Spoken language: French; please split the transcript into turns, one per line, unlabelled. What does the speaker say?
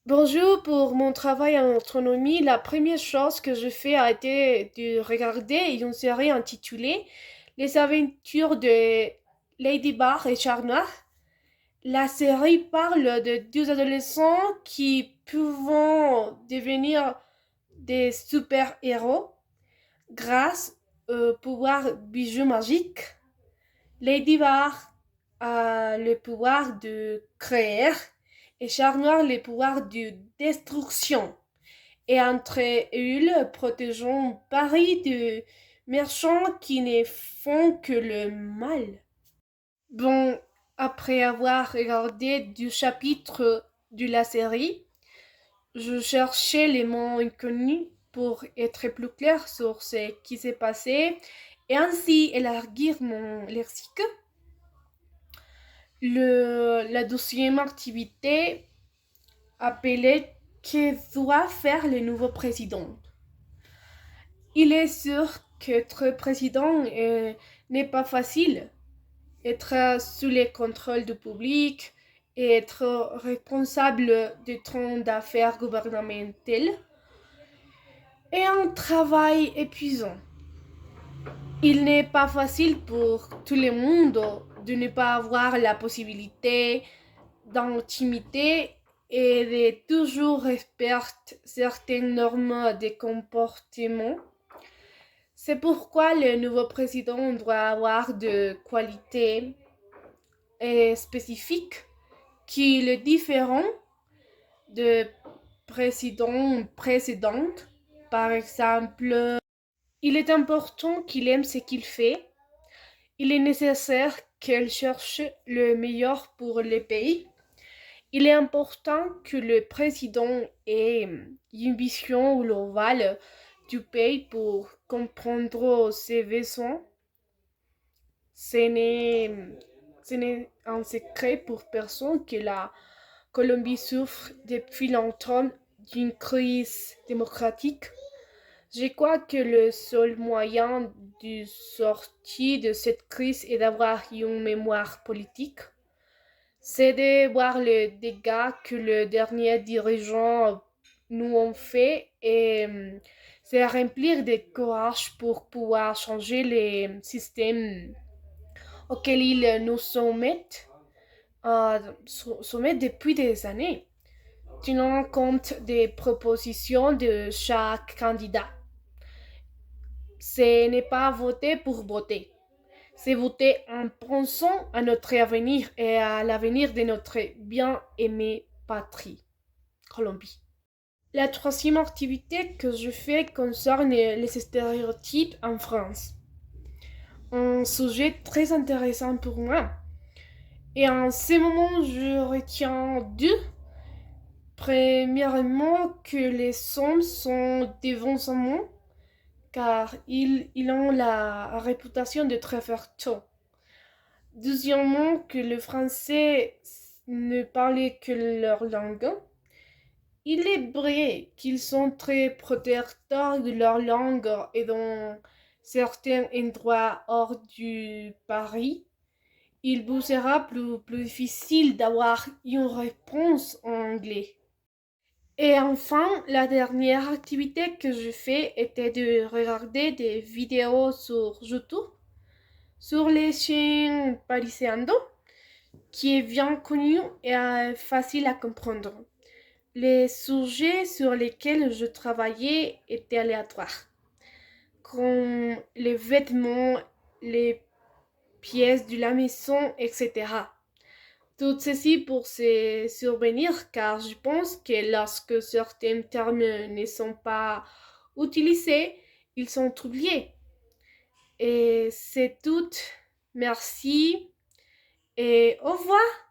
Bonjour, pour mon travail en astronomie, la première chose que je fais a été de regarder une série intitulée Les aventures de Ladybug et Chat Noir. La série parle de deux adolescents qui peuvent devenir des super-héros grâce au pouvoir bijou magique. Ladybug a le pouvoir de créer et Chat Noir le pouvoir de destruction. Et entre eux, protégeant Paris de méchants qui ne font que le mal. Bon, après avoir regardé du chapitre de la série, je cherchais les mots inconnus pour être plus clair sur ce qui s'est passé et ainsi élargir mon lexique. La deuxième activité appelée Que doit faire le nouveau président? Il est sûr qu'être président n'est pas facile. Être sous le contrôle du public et être responsable de tant d'affaires gouvernementales est un travail épuisant. Il n'est pas facile pour tout le monde de ne pas avoir la possibilité d'intimité et de toujours respecter certaines normes de comportement. C'est pourquoi le nouveau président doit avoir des qualités spécifiques qui le différent de présidents précédents. Par exemple, il est important qu'il aime ce qu'il fait. Il est nécessaire qu'il cherche le meilleur pour le pays. Il est important que le président ait une vision globale du pays pour comprendre ses besoins. Ce n'est, ce n'est un secret pour personne que la Colombie souffre depuis longtemps d'une crise démocratique. Je crois que le seul moyen de sortir de cette crise est d'avoir une mémoire politique. C'est de voir les dégâts que les derniers dirigeants nous ont fait et c'est remplir de courage pour pouvoir changer les systèmes auxquels ils nous soumettent depuis des années, tenant compte des propositions de chaque candidat. Ce n'est pas voter pour voter, c'est voter en pensant à notre avenir et à l'avenir de notre bien-aimée patrie, Colombie. La troisième activité que je fais concerne les stéréotypes en France. Un sujet très intéressant pour moi. Et en ce moment, je retiens deux. Premièrement, que les hommes sont dévonçamment, car ils ont la réputation de très ferteux. Deuxièmement, que le français ne parle que leur langue. Il est vrai qu'ils sont très protecteurs de leur langue et dans certains endroits hors du Paris, il vous sera plus difficile d'avoir une réponse en anglais. Et enfin, la dernière activité que je fais était de regarder des vidéos sur YouTube sur les chaînes Parisiendo, qui est bien connu et facile à comprendre. Les sujets sur lesquels je travaillais étaient aléatoires, comme les vêtements, les pièces de la maison, etc. Tout ceci pour se survenir car je pense que lorsque certains termes ne sont pas utilisés, ils sont oubliés. Et c'est tout. Merci et au revoir.